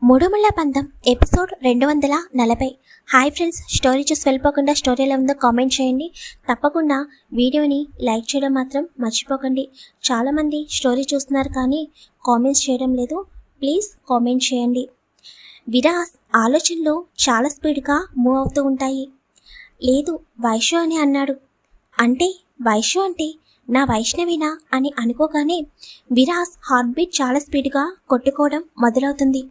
మూడుముళ్ళ పందెం episode 240. Hi friends, story చూసి వెళ్ళిపోకుండా స్టోరీ ఎలా ఉందో కామెంట్ చేయండి. తప్పకుండా వీడియోని లైక్ చేయడం మాత్రం మర్చిపోకండి. చాలామంది స్టోరీ చూస్తున్నారు కానీ కామెంట్స్ చేయడం లేదు. ప్లీజ్ కామెంట్ చేయండి. విరాస్ ఆలోచనలు చాలా స్పీడ్గా మూవ్ అవుతూ ఉంటాయి. లేదు, వైశ్య అని అన్నాడు. అంటే వైశ్య అంటే నా వైష్ణవినా అని అనుకోగానే విరాస్ హార్ట్ బీట్ చాలా స్పీడ్గా కొట్టుకోవడం మొదలవుతుంది.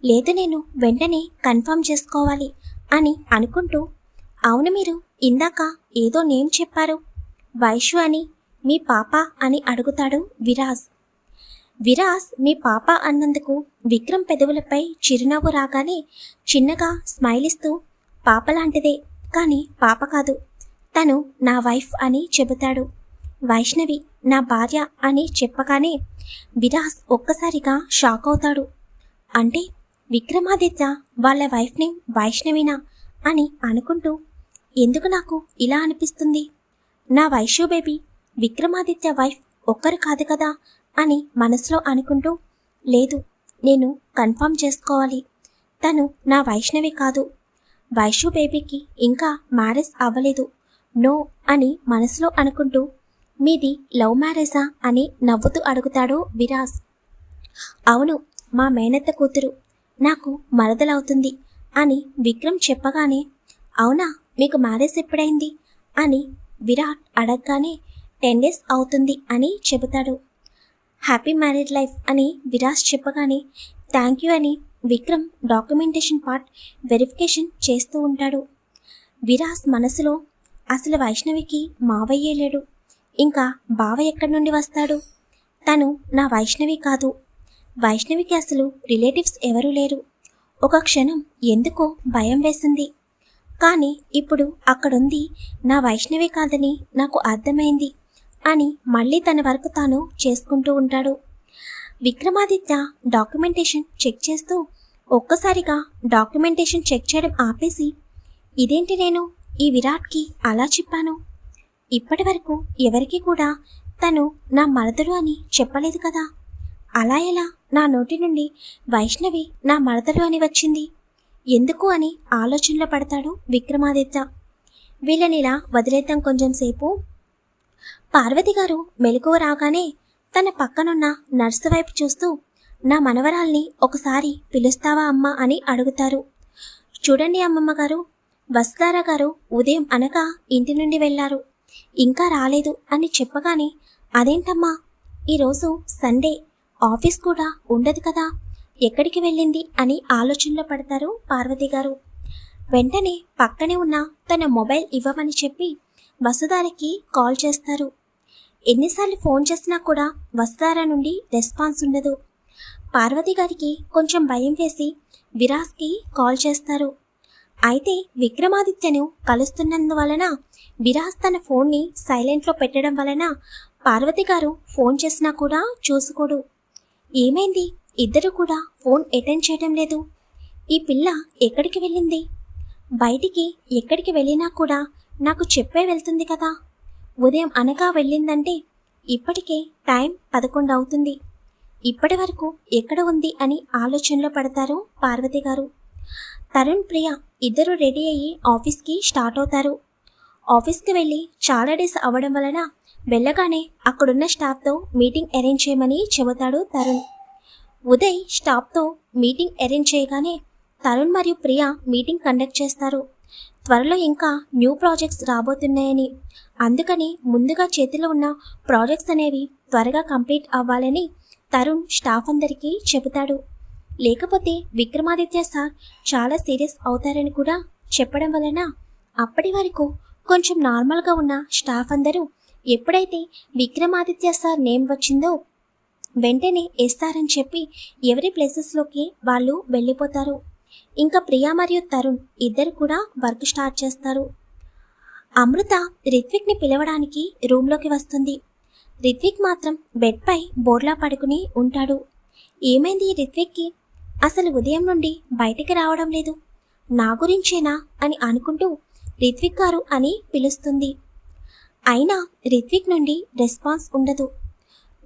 లేదు, నేను వెంటనే కన్ఫర్మ్ చేసుకోవాలి అని అనుకుంటూ, అవును మీరు ఇందాక ఏదో నేమ్ చెప్పారు, వైశ్య అని, మీ పాప అని అడుగుతాడు విరాస్. విరాస్ మీ పాప అన్నందుకు విక్రమ్ పెదవులపై చిరునవ్వు రాగానే చిన్నగా స్మైల్ ఇస్తూ, పాప లాంటిదే కానీ పాప కాదు, తను నా వైఫ్ అని చెబుతాడు. వైష్ణవి నా భార్య అని చెప్పగానే విరాస్ ఒక్కసారిగా షాక్ అవుతాడు. అంటే విక్రమాదిత్య వాళ్ళ వైఫ్ నేమ్ వైష్ణవినా అని అనుకుంటూ, ఎందుకు నాకు ఇలా అనిపిస్తుంది, నా వైశ్య బేబీ విక్రమాదిత్య వైఫ్ ఒక్కరు కాదు కదా అని మనసులో అనుకుంటూ, లేదు నేను కన్ఫర్మ్ చేసుకోవాలి, తను నా వైష్ణవి కాదు, వైశ్య బేబీకి ఇంకా మ్యారేజ్ అవ్వలేదు, నో అని మనసులో అనుకుంటూ, మీది లవ్ మ్యారేజా అని నవ్వుతూ అడుగుతాడు విరాస్. అవును, మా మేనత్త కూతురు, నాకు మరదలవుతుంది అని విక్రమ్ చెప్పగానే, అవునా మీకు మ్యారేజ్ ఎప్పుడైంది అని విరాట్ అడగగానే 10 days అవుతుంది అని చెబుతాడు. హ్యాపీ మ్యారీడ్ లైఫ్ అని విరాస్ చెప్పగానే థ్యాంక్ యూ అని విక్రమ్ డాక్యుమెంటేషన్ పార్ట్ వెరిఫికేషన్ చేస్తూ ఉంటాడు. విరాస్ మనసులో, అసలు వైష్ణవికి మావయ్యే లేడు, ఇంకా బావ ఎక్కడి నుండి వస్తాడు, తను నా వైష్ణవి కాదు, వైష్ణవికి అసలు రిలేటివ్స్ ఎవరూ లేరు. ఒక క్షణం ఎందుకో భయం వేసింది, కానీ ఇప్పుడు అక్కడుంది నా వైష్ణవి కాదని నాకు అర్థమైంది అని మళ్ళీ తన వరకు తాను చేసుకుంటూ ఉంటాడు. విక్రమాదిత్య డాక్యుమెంటేషన్ చెక్ చేస్తూ ఒక్కసారిగా డాక్యుమెంటేషన్ చెక్ చేయడం ఆపేసి, ఇదేంటి నేను ఈ విరాట్కి అలా చెప్పాను, ఇప్పటి వరకు ఎవరికి కూడా తను నా మరదలు అని చెప్పలేదు కదా, అలా ఎలా నా నోటి నుండి వైష్ణవి నా మరదలు అని వచ్చింది, ఎందుకు అని ఆలోచనలో పడతాడు విక్రమాదిత్య. వీళ్ళనిలా వదిలేద్దాం కొంచెం సేపు. పార్వతి గారు మెలకువ రాగానే తన పక్కనున్న నర్సు వైపు చూస్తూ, నా మనవరాల్ని ఒకసారి పిలుస్తావా అమ్మా అని అడుగుతారు. చూడండి అమ్మమ్మ గారు, వసుధార గారు ఉదయం అనగా ఇంటి నుండి వెళ్ళారు, ఇంకా రాలేదు అని చెప్పగానే, అదేంటమ్మా ఈరోజు సండే, ఆఫీస్ కూడా ఉండదు కదా, ఎక్కడికి వెళ్ళింది అని ఆలోచనలో పడతారు పార్వతి గారు. వెంటనే పక్కనే ఉన్న తన మొబైల్ ఇవ్వమని చెప్పి వసుధారకి కాల్ చేస్తారు. ఎన్నిసార్లు ఫోన్ చేసినా కూడా వసుధార నుండి రెస్పాన్స్ ఉండదు. పార్వతి గారికి కొంచెం భయం వేసి విరాస్కి కాల్ చేస్తారు. అయితే విక్రమాదిత్యను కలుస్తున్నందువలన విరాస్ తన ఫోన్ని సైలెంట్లో పెట్టడం వలన పార్వతి గారు ఫోన్ చేసినా కూడా చూసుకోడు. ఏమైంది, ఇద్దరు కూడా ఫోన్ అటెండ్ చేయడం లేదు, ఈ పిల్ల ఎక్కడికి వెళ్ళింది, బయటికి ఎక్కడికి వెళ్ళినా కూడా నాకు చెప్పే వెళ్తుంది కదా, ఉదయం అనగా వెళ్ళిందంటే ఇప్పటికే టైం 11 అవుతుంది, ఇప్పటి వరకు ఎక్కడ ఉంది అని ఆలోచనలో పడతారు పార్వతి గారు. తరుణ్, ప్రియ ఇద్దరు రెడీ అయ్యి ఆఫీస్కి స్టార్ట్ అవుతారు. ఆఫీస్కి వెళ్ళి చాలా డేస్ అవ్వడం వలన వెళ్ళగానే అక్కడున్న స్టాఫ్తో మీటింగ్ అరేంజ్ చేయమని చెబుతాడు తరుణ్. ఉదయ్ స్టాఫ్తో మీటింగ్ అరేంజ్ చేయగానే తరుణ్ మరియు ప్రియ మీటింగ్ కండక్ట్ చేస్తారు. త్వరలో ఇంకా న్యూ ప్రాజెక్ట్స్ రాబోతున్నాయని, అందుకని ముందుగా చేతిలో ఉన్న ప్రాజెక్ట్స్ అనేవి త్వరగా కంప్లీట్ అవ్వాలని తరుణ్ స్టాఫ్ అందరికీ చెబుతాడు. లేకపోతే విక్రమాదిత్య సార్ చాలా సీరియస్ అవుతారని కూడా చెప్పడం వలన అప్పటి వరకు కొంచెం నార్మల్గా ఉన్న స్టాఫ్ అందరూ ఎప్పుడైతే విక్రమాదిత్య సార్ నేమ్ వచ్చిందో వెంటనే వేస్తారని చెప్పి ఎవరి ప్లేసెస్లోకి వాళ్ళు వెళ్ళిపోతారు. ఇంకా ప్రియా మరియు తరుణ్ ఇద్దరు కూడా వర్క్ స్టార్ట్ చేస్తారు. అమృత రిత్విక్ని పిలవడానికి రూమ్లోకి వస్తుంది. రిత్విక్ మాత్రం బెడ్పై బోర్లా పడుకుని ఉంటాడు. ఏమైంది రిత్విక్కి, అసలు ఉదయం నుండి బయటికి రావడం లేదు, నా గురించేనా అని అనుకుంటూ రిత్విక్ గారు అని పిలుస్తుంది. అయినా రిత్విక్ నుండి రెస్పాన్స్ ఉండదు.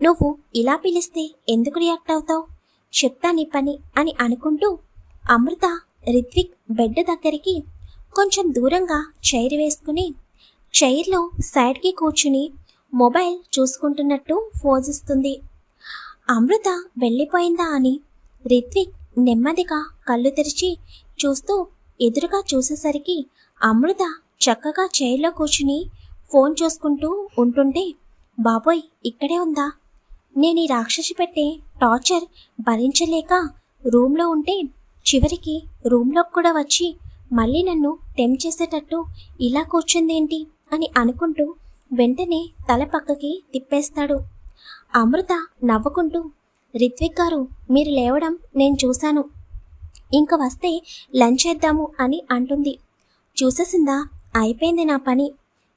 నువ్వు ఇలా పిలిస్తే ఎందుకు రియాక్ట్ అవుతావు, చెప్తా నీ పని అని అనుకుంటూ అమృత రిత్విక్ బెడ్ దగ్గరికి కొంచెం దూరంగా చైర్ వేసుకుని చైర్లో సైడ్కి కూర్చుని మొబైల్ చూసుకుంటున్నట్టు ఫోజ్ ఇస్తుంది. అమృత వెళ్ళిపోయిందా అని రిత్విక్ నెమ్మదిగా కళ్ళు తెరిచి చూస్తూ ఎదురుగా చూసేసరికి అమృత చక్కగా చైర్లో కూర్చుని ఫోన్ చూసుకుంటూ ఉంటుంటే, బాబోయ్ ఇక్కడే ఉందా? నేను ఈ రాక్షసి పెట్టే టార్చర్ భరించలేక రూమ్లో ఉంటే చివరికి రూమ్లోకి కూడా వచ్చి మళ్ళీ నన్ను టెంప్ట్ చేసేటట్టు ఇలా కూర్చుందేంటి అని అనుకుంటూ వెంటనే తల పక్కకి తిప్పేస్తాడు. అమృత నవ్వుకుంటూ, రిత్విక్ గారు మీరు లేవడం నేను చూశాను, ఇంక వస్తే లంచ్ చేద్దాము అని అంటుంది. చూసేసిందా, అయిపోయింది నా పని,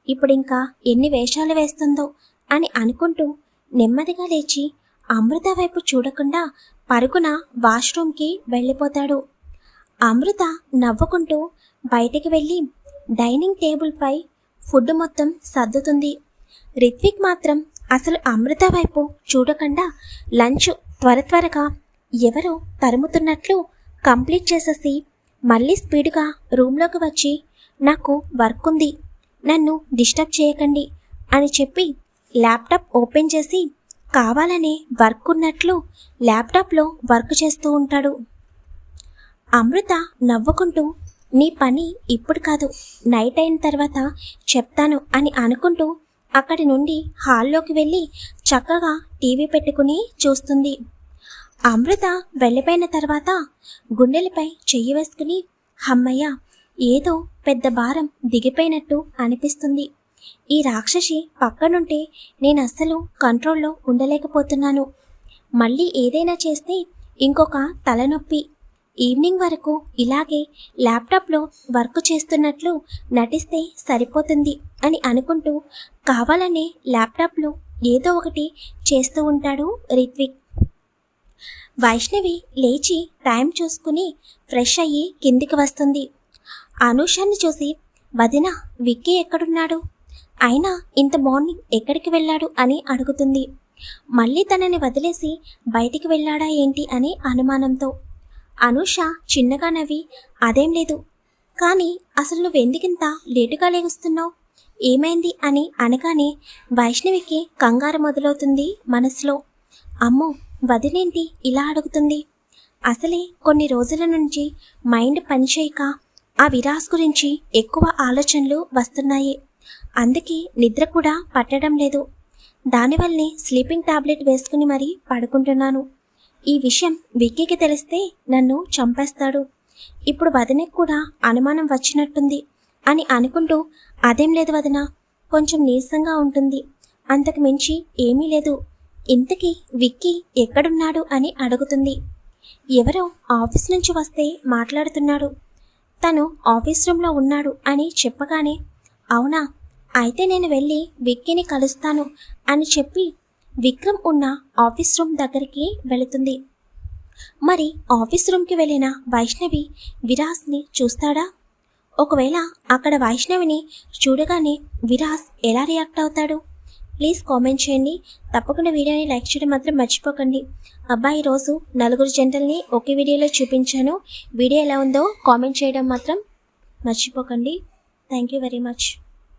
ఇప్పుడింకా ఎన్ని వేషాలు వేస్తుందో అని అనుకుంటూ నెమ్మదిగా లేచి అమృత వైపు చూడకుండా పరుగున వాష్రూమ్కి వెళ్ళిపోతాడు. అమృత నవ్వుకుంటూ బయటికి వెళ్ళి డైనింగ్ టేబుల్పై ఫుడ్ మొత్తం సర్దుతుంది. రిత్విక్ మాత్రం అసలు అమృత వైపు చూడకుండా లంచ్ త్వరగా ఎవరో తరుముతున్నట్లు కంప్లీట్ చేసేసి మళ్ళీ స్పీడ్గా రూమ్లోకి వచ్చి నాకు వర్క్ ఉంది, నన్ను డిస్టర్బ్ చేయకండి అని చెప్పి ల్యాప్టాప్ ఓపెన్ చేసి కావాలనే వర్క్ ఉన్నట్లు ల్యాప్టాప్లో వర్క్ చేస్తూ ఉంటాడు. అమృత నవ్వుకుంటూ నీ పని ఇప్పుడు కాదు, నైట్ అయిన తర్వాత చెప్తాను అని అనుకుంటూ అక్కడి నుండి హాల్లోకి వెళ్ళి చక్కగా టీవీ పెట్టుకుని చూస్తుంది. అమృత వెళ్ళిపోయిన తర్వాత గుండెలపై చెయ్యి వేసుకుని హమ్మయ్య, ఏదో పెద్ద భారం దిగిపోయినట్టు అనిపిస్తుంది. ఈ రాక్షసి పక్కనుంటే నేను అస్సలు కంట్రోల్లో ఉండలేకపోతున్నాను. మళ్ళీ ఏదైనా చేస్తే ఇంకొక తలనొప్పి. ఈవినింగ్ వరకు ఇలాగే ల్యాప్టాప్లో వర్క్ చేస్తున్నట్లు నటిస్తే సరిపోతుంది అని అనుకుంటూ కావాలనే ల్యాప్టాప్లో ఏదో ఒకటి చేస్తూ ఉంటాడు రిత్విక్. వైష్ణవి లేచి టైం చూసుకుని ఫ్రెష్ అయ్యి కిందికి వస్తుంది. అనూషాన్ని చూసి వదిన విక్కీ ఎక్కడున్నాడు, అయినా ఇంత మార్నింగ్ ఎక్కడికి వెళ్ళాడు అని అడుగుతుంది. మళ్ళీ తనని వదిలేసి బయటికి వెళ్ళాడా ఏంటి అని అనుమానంతో. అనూష చిన్నగా నవ్వి అదేం లేదు, కానీ అసలు నువ్వెందుకింత లేటుగా లేగుస్తున్నావు, ఏమైంది అని అనగానే వైష్ణవికి కంగారు మొదలవుతుంది మనసులో. అమ్మో వదినేంటి ఇలా అడుగుతుంది, అసలే కొన్ని రోజుల నుంచి మైండ్ పనిచేయక ఆ విరాస్ గురించి ఎక్కువ ఆలోచనలు వస్తున్నాయి, అందుకే నిద్ర కూడా పట్టడం లేదు, దానివల్లనే స్లీపింగ్ టాబ్లెట్ వేసుకుని మరీ పడుకుంటున్నాను. ఈ విషయం విక్కీకి తెలిస్తే నన్ను చంపేస్తాడు, ఇప్పుడు వదినకు కూడా అనుమానం వచ్చినట్టుంది అని అనుకుంటూ అదేం లేదు వదిన, కొంచెం నీరసంగా ఉంటుంది, అంతకు మించి ఏమీ లేదు, ఇంతకీ విక్కీ ఎక్కడున్నాడు అని అడుగుతుంది. ఎవరో ఆఫీస్ నుంచి వస్తే మాట్లాడుతున్నాడు, తను ఆఫీస్ రూమ్లో ఉన్నాడు అని చెప్పగానే అవునా, అయితే నేను వెళ్ళి విక్కీని కలుస్తాను అని చెప్పి విక్రమ్ ఉన్న ఆఫీస్ రూమ్ దగ్గరికి వెళుతుంది. మరి ఆఫీస్ రూమ్కి వెళ్ళిన వైష్ణవి విరాస్ని చూస్తాడా? ఒకవేళ అక్కడ వైష్ణవిని చూడగానే విరాస్ ఎలా రియాక్ట్ అవుతాడు? ప్లీజ్ కామెంట్ చేయండి. తప్పకుండా వీడియోని లైక్ చేయడం మాత్రం మర్చిపోకండి. అబ్బాయి ఈరోజు 4 జంటల్ని ఒకే వీడియోలో చూపించాను. వీడియో ఎలా ఉందో కామెంట్ చేయడం మాత్రం మర్చిపోకండి. Thank you very much.